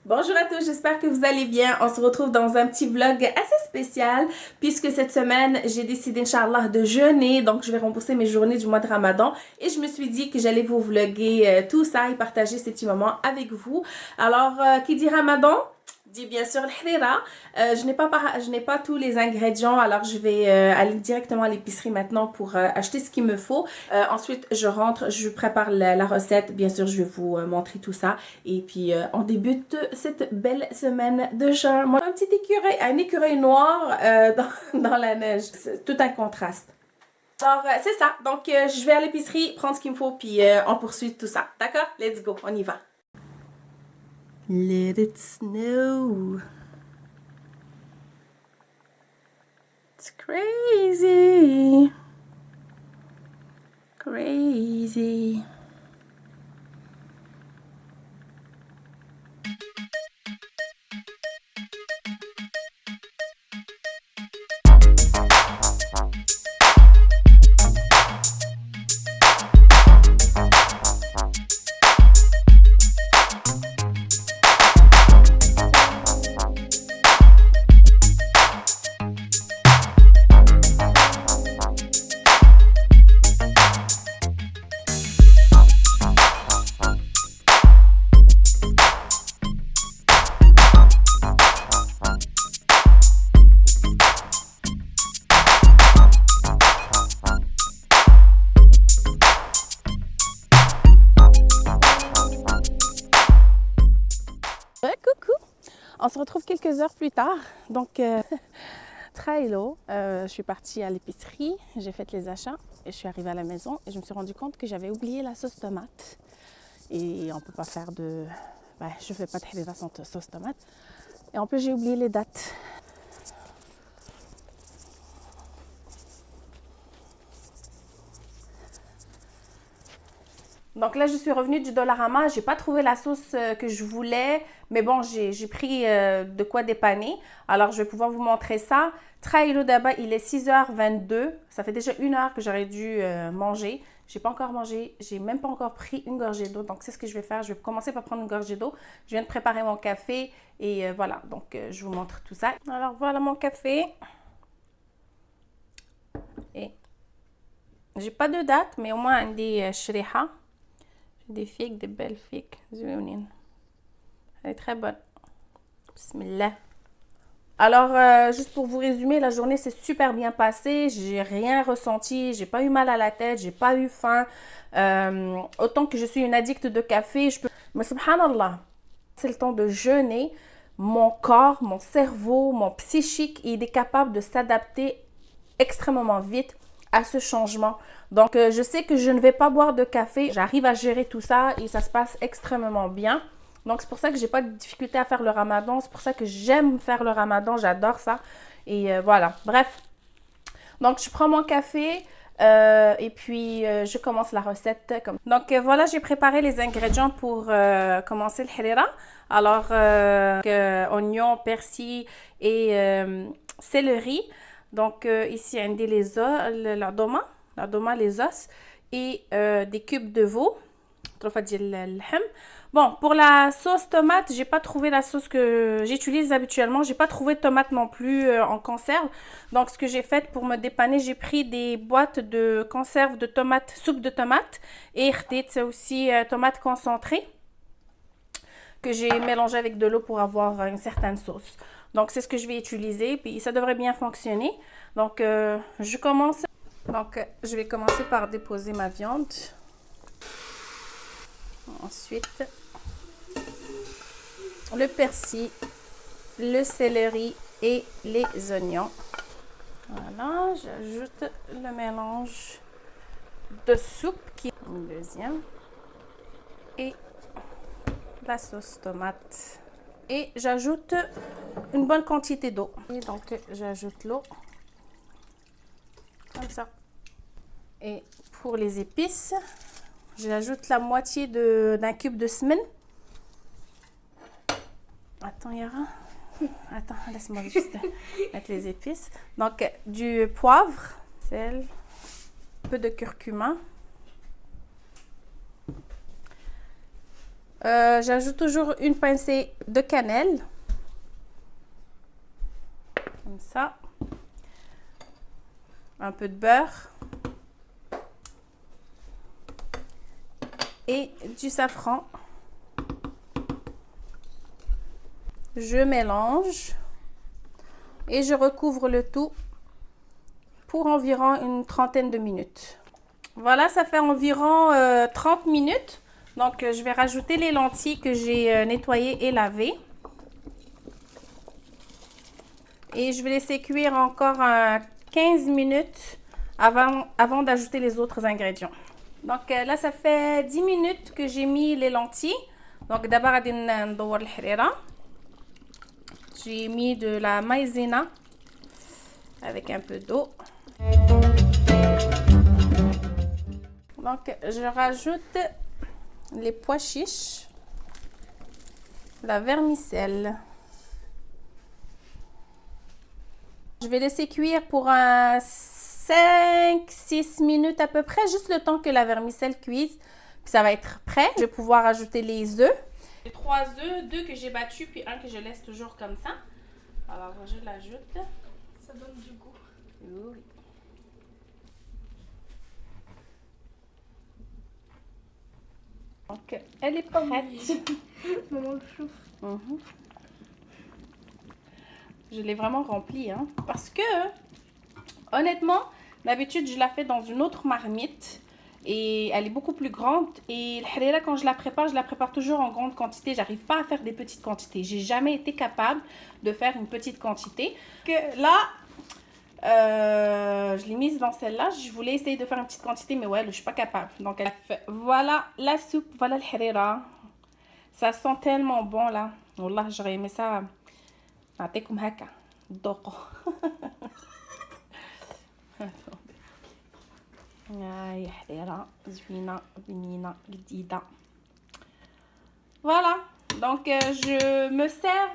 Bonjour à tous, j'espère que vous allez bien. On se retrouve dans un petit vlog assez spécial puisque cette semaine, j'ai décidé, Inch'Allah, de jeûner. Donc, je vais rembourser mes journées du mois de Ramadan et je me suis dit que j'allais vous vlogger tout ça et partager ces petits moments avec vous. Alors, qui dit Ramadan? Dit bien sûr l'hrira. Je n'ai pas tous les ingrédients, alors je vais aller directement à l'épicerie maintenant pour acheter ce qu'il me faut. Ensuite, je rentre, je prépare la recette. Bien sûr, je vais vous montrer tout ça. Et puis, on débute cette belle semaine de jeûne. Moi, un écureuil noir dans la neige. C'est tout un contraste. Alors, c'est ça. Donc, je vais à l'épicerie, prendre ce qu'il me faut, puis on poursuit tout ça. D'accord? Let's go, on y va. Let it snow. It's crazy. Crazy. Ouais, coucou! On se retrouve quelques heures plus tard. Donc, Trailo, je suis partie à l'épicerie, j'ai fait les achats et je suis arrivée à la maison et je me suis rendu compte que j'avais oublié la sauce tomate. Et on ne peut pas faire de... Ben, je ne fais pas de harira sans sauce tomate. Et en plus, j'ai oublié les dates. Donc là, je suis revenue du Dollarama. J'ai pas trouvé la sauce que je voulais. Mais bon, j'ai pris de quoi dépanner. Alors, je vais pouvoir vous montrer ça. Trailo d'aba, il est 6h22. Ça fait déjà 1 heure que j'aurais dû manger. J'ai pas encore mangé. J'ai même pas encore pris une gorgée d'eau. Donc, c'est ce que je vais faire. Je vais commencer par prendre une gorgée d'eau. Je viens de préparer mon café. Et voilà. Donc, je vous montre tout ça. Alors, voilà mon café. Et j'ai pas de date, mais au moins un des shriha. Des figues, des belles figues. Elle est très bonne. Bismillah. Alors, juste pour vous résumer, la journée s'est super bien passée. J'ai rien ressenti. J'ai pas eu mal à la tête. J'ai pas eu faim. Autant que je suis une addict de café, je peux... Mais subhanallah, c'est le temps de jeûner. Mon corps, mon cerveau, mon psychique, il est capable de s'adapter extrêmement vite à ce changement. Donc, je sais que je ne vais pas boire de café. J'arrive à gérer tout ça et ça se passe extrêmement bien. Donc, c'est pour ça que j'ai pas de difficulté à faire le ramadan. C'est pour ça que j'aime faire le ramadan. J'adore ça. Et voilà. Bref. Donc, je prends mon café et puis je commence la recette. Donc, voilà, j'ai préparé les ingrédients pour commencer le harira. Alors, oignons, persil et céleri. Donc, ici, on a les os, la doma, les os et des cubes de veau. Bon, pour la sauce tomate, j'ai pas trouvé la sauce que j'utilise habituellement. J'ai pas trouvé de tomate non plus en conserve. Donc, ce que j'ai fait pour me dépanner, j'ai pris des boîtes de conserve de tomates, soupe de tomates et c'est aussi tomate concentrée que j'ai mélangé avec de l'eau pour avoir une certaine sauce. Donc, c'est ce que je vais utiliser. Puis, ça devrait bien fonctionner. Donc, je commence. Donc, je vais commencer par déposer ma viande. Ensuite, le persil, le céleri et les oignons. Voilà, j'ajoute le mélange de soupe qui est une deuxième. Et la sauce tomate. Et j'ajoute une bonne quantité d'eau. Et donc, j'ajoute l'eau. Comme ça. Et pour les épices, j'ajoute la moitié d'un cube de semaine. Attends, Yara. Attends, laisse-moi juste mettre les épices. Donc, du poivre, sel, un peu de curcuma, J'ajoute toujours une pincée de cannelle. Comme ça. Un peu de beurre. Et du safran. Je mélange. Et je recouvre le tout pour environ une trentaine de minutes. Voilà, ça fait environ 30 minutes. Donc, je vais rajouter les lentilles que j'ai nettoyées et lavées. Et je vais laisser cuire encore 15 minutes avant d'ajouter les autres ingrédients. Donc, là, ça fait 10 minutes que j'ai mis les lentilles. Donc, d'abord, j'ai mis de la maïzena avec un peu d'eau. Donc, je rajoute les pois chiches, la vermicelle. Je vais laisser cuire pour 5-6 minutes à peu près, juste le temps que la vermicelle cuise. Puis ça va être prêt. Je vais pouvoir ajouter les œufs. 3 œufs, 2 que j'ai battus, puis un que je laisse toujours comme ça. Alors, je l'ajoute. Ça donne du goût. Oui. Donc, elle est prête. Maman le chauffe. Je l'ai vraiment remplie, hein, parce que, honnêtement, d'habitude, je la fais dans une autre marmite. Et elle est beaucoup plus grande. Et le harira, quand je la prépare toujours en grande quantité. J'arrive pas à faire des petites quantités. J'ai jamais été capable de faire une petite quantité. Que là, je l'ai mise dans celle-là. Je voulais essayer de faire une petite quantité, mais ouais, je suis pas capable. Donc, voilà la soupe, voilà le harira. Ça sent tellement bon là. Wallah, j'aurais aimé ça. نعطيكم هكا ذوقوا. هاي حريرة زوينة بنينة جديدة. Voilà, donc je me sers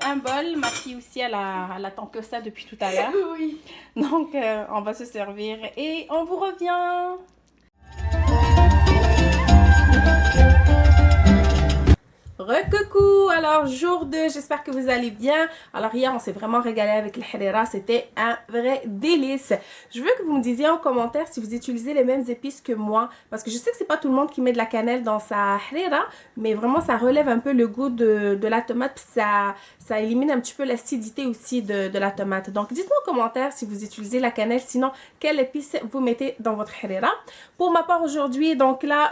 un bol. Ma fille aussi, elle attend que ça depuis tout à l'heure. Oui. Donc on va se servir et on vous revient. Recoucou, alors jour 2, j'espère que vous allez bien. Alors hier on s'est vraiment régalé avec le harira, c'était un vrai délice. Je veux que vous me disiez en commentaire si vous utilisez les mêmes épices que moi, parce que je sais que c'est pas tout le monde qui met de la cannelle dans sa harira, mais vraiment ça relève un peu le goût de la tomate, puis ça élimine un petit peu l'acidité aussi de la tomate. Donc dites-moi en commentaire si vous utilisez la cannelle, sinon quelle épice vous mettez dans votre harira. Pour ma part aujourd'hui, donc là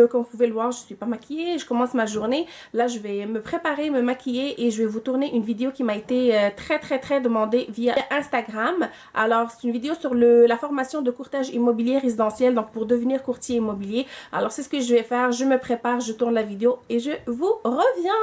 comme vous pouvez le voir, je suis pas maquillée, je commence ma journée. Là, je vais me préparer, me maquiller et je vais vous tourner une vidéo qui m'a été très demandée via Instagram. Alors, c'est une vidéo sur la formation de courtage immobilier résidentiel, donc pour devenir courtier immobilier. Alors, c'est ce que je vais faire. Je me prépare, je tourne la vidéo et je vous reviens.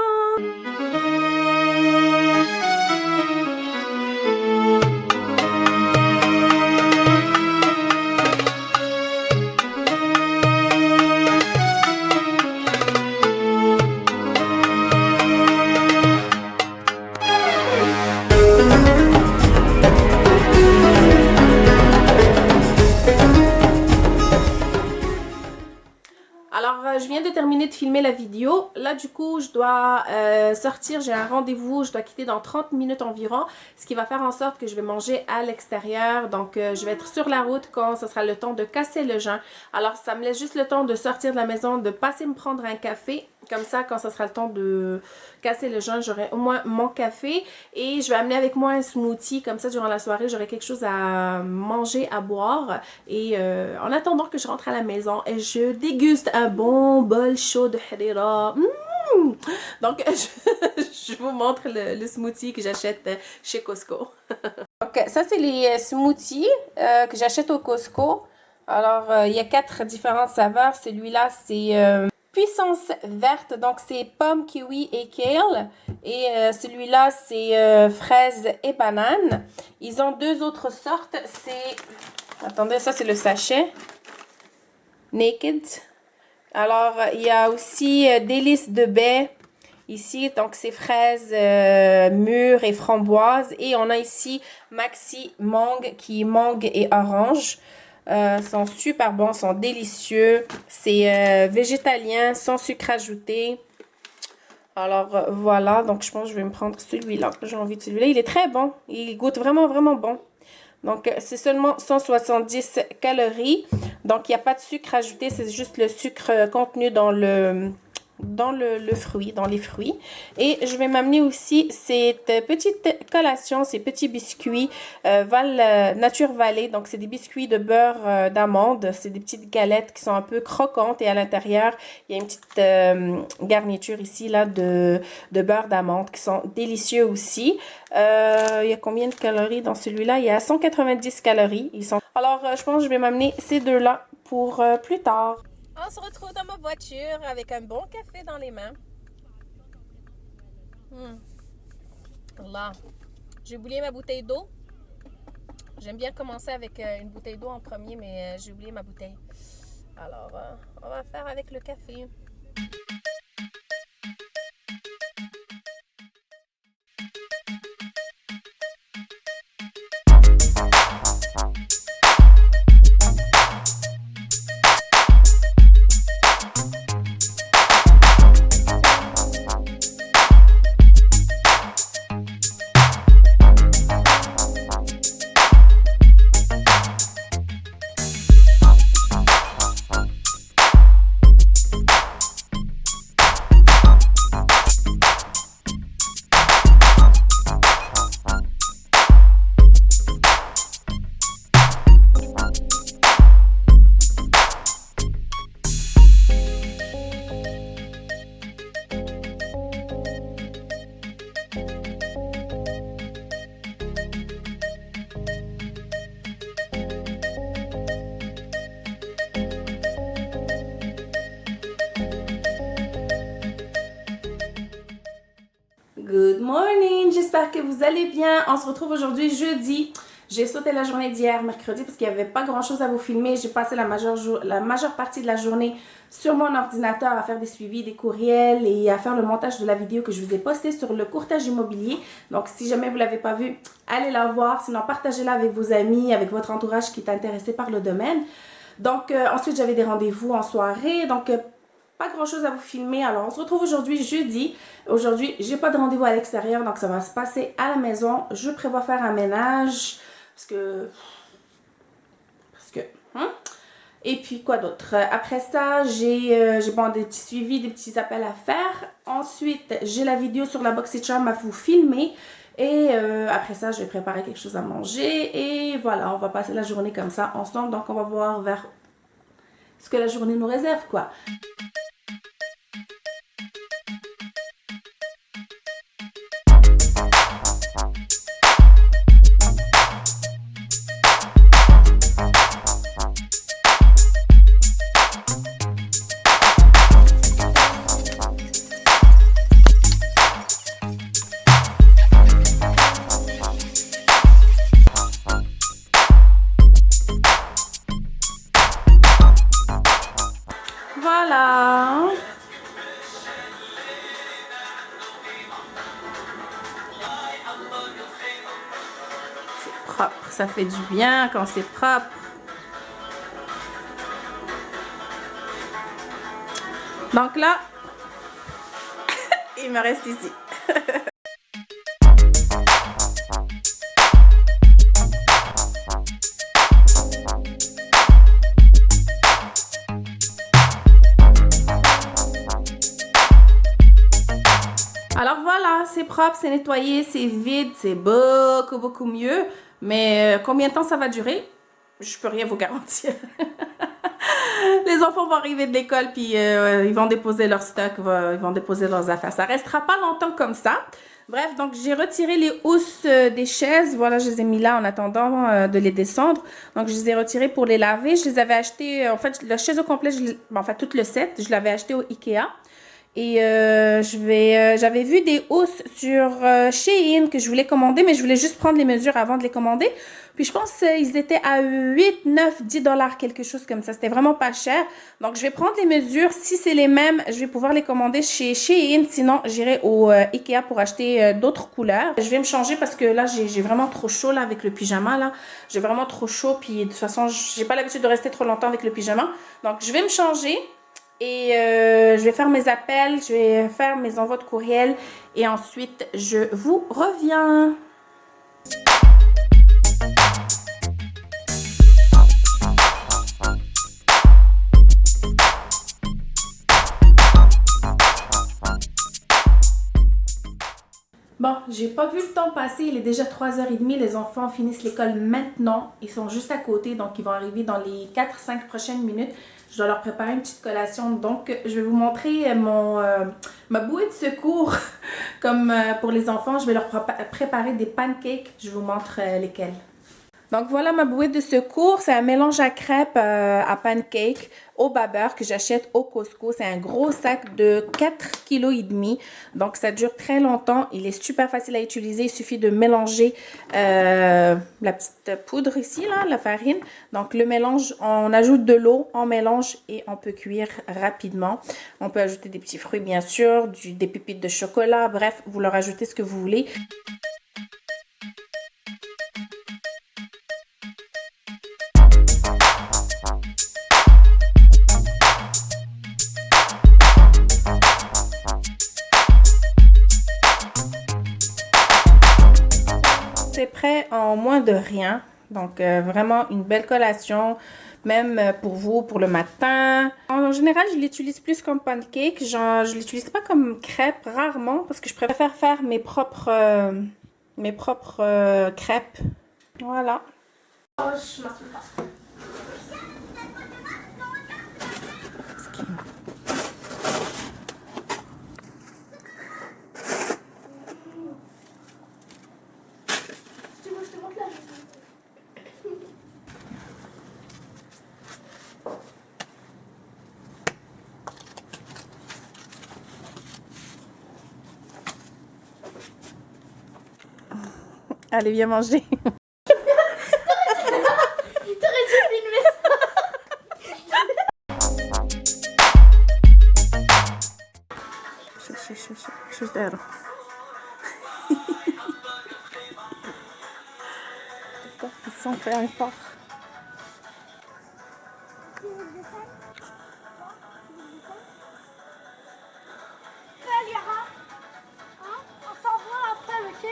Je viens de terminer de filmer la vidéo. Là, du coup, je dois sortir. J'ai un rendez-vous. Je dois quitter dans 30 minutes environ. Ce qui va faire en sorte que je vais manger à l'extérieur. Donc, je vais être sur la route quand ce sera le temps de casser le jeûne. Alors, ça me laisse juste le temps de sortir de la maison, de passer me prendre un café. Comme ça, quand ce sera le temps de casser le jeûne, j'aurai au moins mon café. Et je vais amener avec moi un smoothie. Comme ça, durant la soirée, j'aurai quelque chose à manger, à boire. Et en attendant que je rentre à la maison, et je déguste un bon bol chaud de harira. Donc, je vous montre le smoothie que j'achète chez Costco. Donc, ça, c'est les smoothies que j'achète au Costco. Alors, il y a 4 différentes saveurs. Celui-là, c'est... Puissance verte, donc c'est pomme, kiwi et kale. Et celui-là, c'est fraise et banane. Ils ont 2 autres sortes. C'est... Attendez, ça c'est le sachet. Naked. Alors, il y a aussi délices de baie. Ici, donc c'est fraises mûres et framboises. Et on a ici Maxi Mangue qui est mangue et orange. Sont super bons, sont délicieux. C'est végétalien, sans sucre ajouté. Alors voilà, donc je pense que je vais me prendre celui-là. J'ai envie de celui-là. Il est très bon. Il goûte vraiment, vraiment bon. Donc c'est seulement 170 calories. Donc il n'y a pas de sucre ajouté, c'est juste le sucre contenu dans le fruit, dans les fruits. Et je vais m'amener aussi cette petite collation, ces petits biscuits Nature Valley. Donc c'est des biscuits de beurre d'amande. C'est des petites galettes qui sont un peu croquantes et à l'intérieur, il y a une petite garniture ici là de beurre d'amande qui sont délicieux aussi. Il y a combien de calories dans celui-là? Il y a 190 calories. Alors je pense que je vais m'amener ces deux-là pour plus tard. On se retrouve dans ma voiture avec un bon café dans les mains. Là, j'ai oublié ma bouteille d'eau. J'aime bien commencer avec une bouteille d'eau en premier, mais j'ai oublié ma bouteille. Alors, on va faire avec le café. Good morning, j'espère que vous allez bien. On se retrouve aujourd'hui jeudi. J'ai sauté la journée d'hier, mercredi, parce qu'il n'y avait pas grand chose à vous filmer. J'ai passé la majeure partie de la journée sur mon ordinateur à faire des suivis, des courriels et à faire le montage de la vidéo que je vous ai postée sur le courtage immobilier. Donc si jamais vous ne l'avez pas vue, allez la voir. Sinon, partagez-la avec vos amis, avec votre entourage qui est intéressé par le domaine. Donc ensuite, j'avais des rendez-vous en soirée. Donc pas grand chose à vous filmer. Alors on se retrouve aujourd'hui jeudi. Aujourd'hui j'ai pas de rendez-vous à l'extérieur, donc ça va se passer à la maison. Je prévois faire un ménage parce que hein? Et puis quoi d'autre? Après ça j'ai bon, des petits suivis, des petits appels à faire. Ensuite j'ai la vidéo sur la BoxyCharm à vous filmer. Et après ça je vais préparer quelque chose à manger. Et voilà, on va passer la journée comme ça ensemble. Donc on va voir vers ce que la journée nous réserve, quoi. Voilà. C'est propre, ça fait du bien quand c'est propre. Donc là, il me reste ici. Alors voilà, c'est propre, c'est nettoyé, c'est vide, c'est beaucoup, beaucoup mieux. Mais combien de temps ça va durer? Je peux rien vous garantir. Les enfants vont arriver de l'école, puis ils vont déposer leur stock, ils vont déposer leurs affaires. Ça restera pas longtemps comme ça. Bref, donc j'ai retiré les housses des chaises. Voilà, je les ai mis là en attendant de les descendre. Donc je les ai retirées pour les laver. Je les avais achetées, en fait, la chaise au complet, enfin tout le set, je l'avais acheté au Ikea. Et j'avais vu des housses sur Shein que je voulais commander, mais je voulais juste prendre les mesures avant de les commander. Puis je pense qu'ils étaient à 8, 9, 10 $, quelque chose comme ça. C'était vraiment pas cher. Donc je vais prendre les mesures. Si c'est les mêmes, je vais pouvoir les commander chez Shein. Sinon, j'irai au Ikea pour acheter d'autres couleurs. Je vais me changer parce que là, j'ai vraiment trop chaud là avec le pyjama là. J'ai vraiment trop chaud. Puis de toute façon, j'ai pas l'habitude de rester trop longtemps avec le pyjama. Donc je vais me changer. Et je vais faire mes appels, je vais faire mes envois de courriel et ensuite je vous reviens. Bon, j'ai pas vu le temps passer, il est déjà 3h30, les enfants finissent l'école maintenant, ils sont juste à côté, donc ils vont arriver dans les 4-5 prochaines minutes. Je dois leur préparer une petite collation, donc je vais vous montrer ma bouée de secours, comme pour les enfants, je vais leur préparer des pancakes, je vous montre lesquels. Donc voilà ma bouée de secours, c'est un mélange à crêpes à pancake au beurre que j'achète au Costco. C'est un gros sac de 4,5 kg. Donc ça dure très longtemps, il est super facile à utiliser. Il suffit de mélanger la petite poudre ici, là, la farine. Donc le mélange, on ajoute de l'eau, on mélange et on peut cuire rapidement. On peut ajouter des petits fruits bien sûr, des pépites de chocolat, bref, vous leur ajoutez ce que vous voulez. C'est prêt en moins de rien. Donc, vraiment une belle collation, même pour vous, pour le matin. En général, je l'utilise plus comme pancake. Genre, je l'utilise pas comme crêpe, rarement, parce que je préfère faire mes propres crêpes. Voilà. Oh, je m'attends pas. Tu veux que je te montre la vidéo? Allez, viens manger. T'aurais dû filmer Chutero. Ils sont très forts. ça, Liara. Hein? On s'envoie après, ok?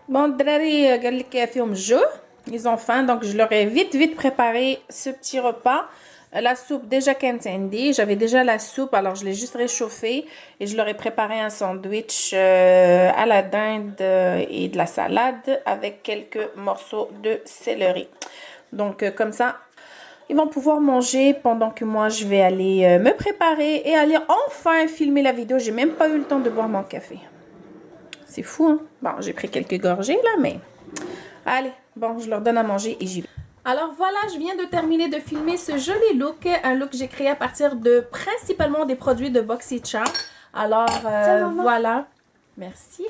Bon, الدراري قال لك فيهم الجوع. Ils ont faim, donc je leur ai vite préparé ce petit repas. La soupe déjà كانت عندي, j'avais déjà la soupe, alors je l'ai juste réchauffée et je leur ai préparé un sandwich à la dinde et de la salade avec quelques morceaux de céleri. Donc comme ça, ils vont pouvoir manger pendant que moi je vais aller me préparer et aller enfin filmer la vidéo. J'ai même pas eu le temps de boire mon café. C'est fou, hein? Bon, j'ai pris quelques gorgées là, mais... Allez, bon, je leur donne à manger et j'y vais. Alors voilà, je viens de terminer de filmer ce joli look. Un look que j'ai créé à partir de principalement des produits de BoxyCharm. Alors, voilà. Merci.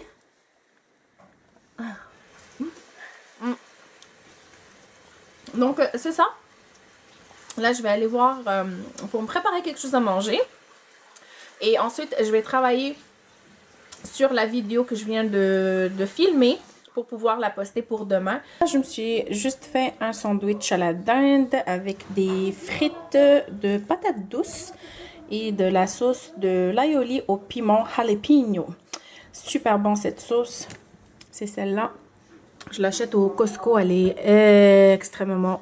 Donc, c'est ça. Là, je vais aller voir pour me préparer quelque chose à manger. Et ensuite, je vais travailler sur la vidéo que je viens de filmer pour pouvoir la poster pour demain. Je me suis juste fait un sandwich à la dinde avec des frites de patates douces et de la sauce de l'aioli au piment jalapeno. Super bon cette sauce. C'est celle-là. Je l'achète au Costco. Elle est extrêmement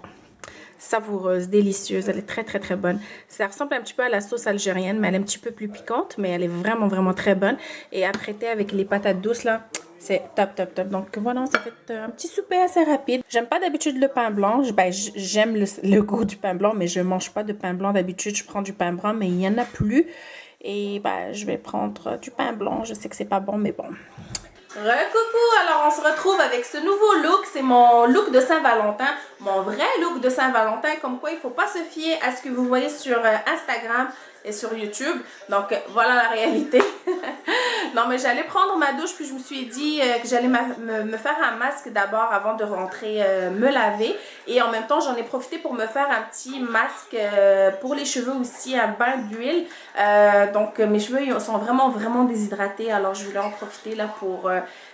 savoureuse, délicieuse. Elle est très bonne. Ça ressemble un petit peu à la sauce algérienne, mais elle est un petit peu plus piquante, mais elle est vraiment très bonne. Et à traiter avec les patates douces là, c'est top. Donc voilà, ça fait un petit souper assez rapide. J'aime pas d'habitude le pain blanc. Ben, j'aime le goût du pain blanc, mais je mange pas de pain blanc d'habitude. Je prends du pain brun, mais il y en a plus. Et ben, je vais prendre du pain blanc. Je sais que c'est pas bon, mais bon. Recoucou, alors on se retrouve avec ce nouveau look, c'est mon look de Saint-Valentin, mon vrai look de Saint-Valentin, comme quoi il ne faut pas se fier à ce que vous voyez sur Instagram. et sur YouTube. Donc voilà la réalité. Non, mais j'allais prendre ma douche, puis je me suis dit que j'allais me faire un masque d'abord avant de rentrer me laver. Et en même temps, j'en ai profité pour me faire un petit masque pour les cheveux aussi, un bain d'huile. Donc mes cheveux ils sont vraiment déshydratés, alors je voulais en profiter là pour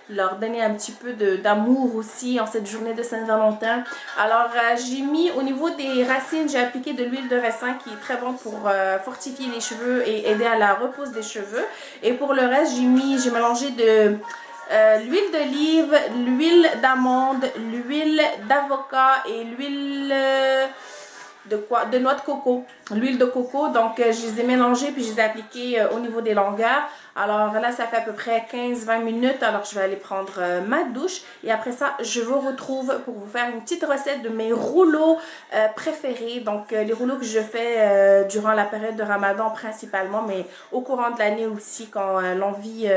leur donner un petit peu d'amour aussi en cette journée de Saint-Valentin. Alors j'ai mis au niveau des racines, j'ai appliqué de l'huile de ricin qui est très bon pour fortifier les cheveux et aider à la repousse des cheveux. Et pour le reste, j'ai mélangé de l'huile d'olive, l'huile d'amande, l'huile d'avocat et l'huile de noix de coco, l'huile de coco. Donc je les ai mélangés puis je les ai appliqués au niveau des longueurs. Alors là ça fait à peu près 15-20 minutes, alors je vais aller prendre ma douche et après ça je vous retrouve pour vous faire une petite recette de mes rouleaux préférés. Donc les rouleaux que je fais durant la période de Ramadan principalement, mais au courant de l'année aussi quand l'envie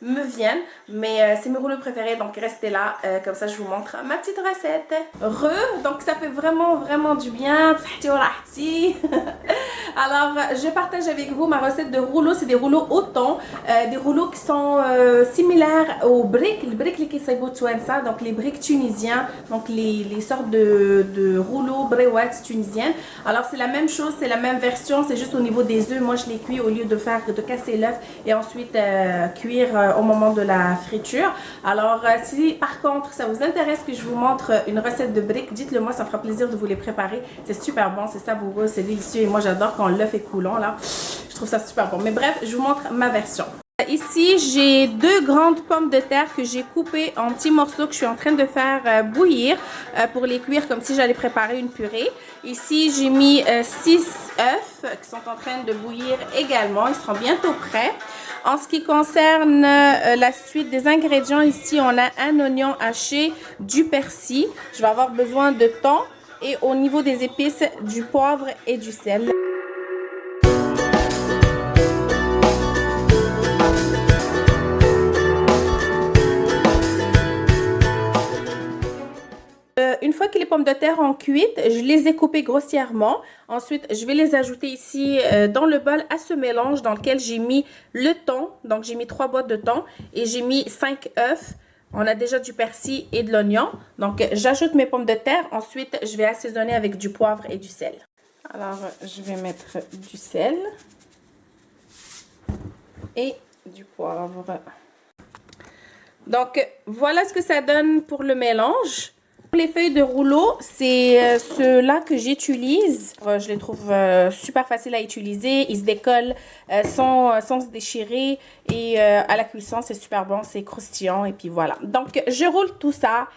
me viennent. Mais c'est mes rouleaux préférés, donc restez là, comme ça je vous montre ma petite recette. Donc ça fait vraiment du bien. Alors je partage avec vous ma recette de rouleaux. C'est des rouleaux au thon, des rouleaux qui sont similaires aux briques, les briques qui sont donc les briques tunisiens, donc les sortes de rouleaux bréouettes tunisiennes. Alors c'est la même chose, c'est la même version, c'est juste au niveau des œufs. Moi je les cuis au lieu de casser l'œuf et ensuite cuire au moment de la friture. Alors si par contre ça vous intéresse que je vous montre une recette de briques, dites-le moi, ça me fera plaisir de vous les préparer. C'est super bon, c'est savoureux, c'est délicieux et moi j'adore quand l'œuf est coulant là. Je trouve ça super bon. Mais bref, je vous montre ma version. Ici, j'ai 2 grandes pommes de terre que j'ai coupées en petits morceaux que je suis en train de faire bouillir pour les cuire comme si j'allais préparer une purée. Ici, j'ai mis 6 œufs qui sont en train de bouillir également. Ils seront bientôt prêts. En ce qui concerne la suite des ingrédients, ici, on a un oignon haché, du persil. Je vais avoir besoin de thon et au niveau des épices, du poivre et du sel. Une fois que les pommes de terre ont cuit, je les ai coupées grossièrement. Ensuite, je vais les ajouter ici dans le bol à ce mélange dans lequel j'ai mis le thon. Donc, j'ai mis 3 boîtes de thon et j'ai mis 5 œufs. On a déjà du persil et de l'oignon. Donc, j'ajoute mes pommes de terre. Ensuite, je vais assaisonner avec du poivre et du sel. Alors, je vais mettre du sel et du poivre. Donc, voilà ce que ça donne pour le mélange. Les feuilles de rouleau, c'est ceux-là que j'utilise. Je les trouve super faciles à utiliser. Ils se décollent sans se déchirer. Et à la cuisson, c'est super bon, c'est croustillant. Et puis voilà. Donc, je roule tout ça.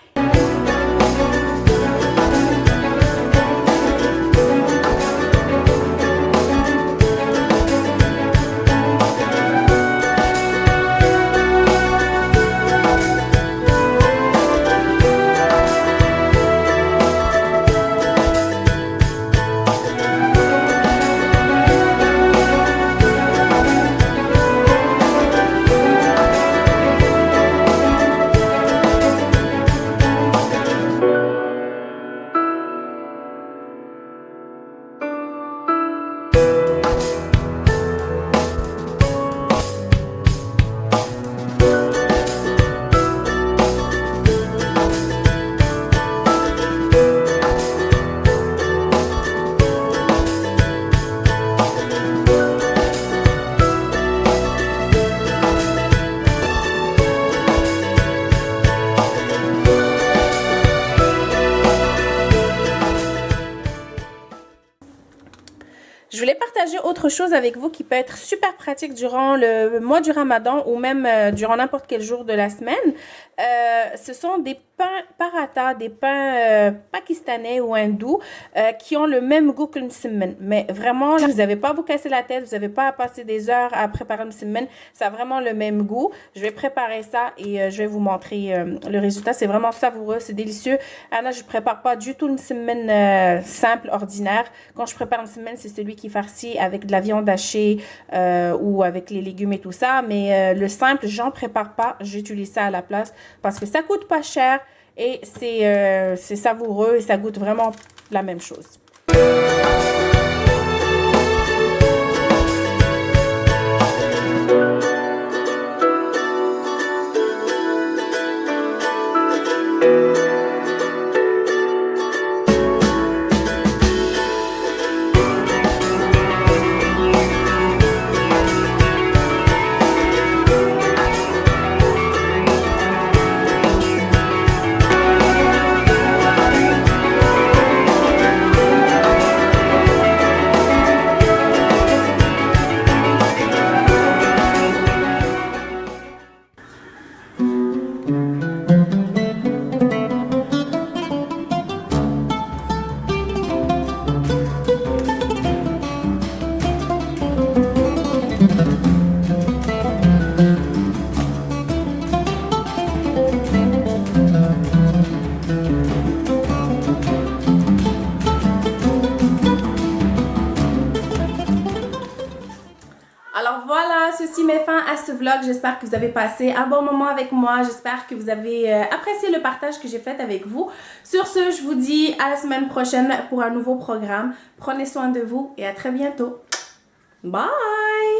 Je voulais partager autre chose avec vous qui peut être super pratique durant le mois du Ramadan ou même durant n'importe quel jour de la semaine. Ce sont des pains paratha, des pains pakistanais ou hindous qui ont le même goût que le msimmen. Mais vraiment, là, vous n'avez pas à vous casser la tête, vous n'avez pas à passer des heures à préparer le msimmen. Ça a vraiment le même goût. Je vais préparer ça et je vais vous montrer le résultat. C'est vraiment savoureux, c'est délicieux. Anna, je ne prépare pas du tout le msimmen simple, ordinaire. Quand je prépare le msimmen, c'est celui qui est farci avec de la viande hachée ou avec les légumes et tout ça. Mais le simple, j'en prépare pas. J'utilise ça à la place parce que ça coûte pas cher et c'est savoureux et ça goûte vraiment la même chose. ce vlog. J'espère que vous avez passé un bon moment avec moi. J'espère que vous avez apprécié le partage que j'ai fait avec vous. Sur ce, je vous dis à la semaine prochaine pour un nouveau programme. Prenez soin de vous et à très bientôt. Bye!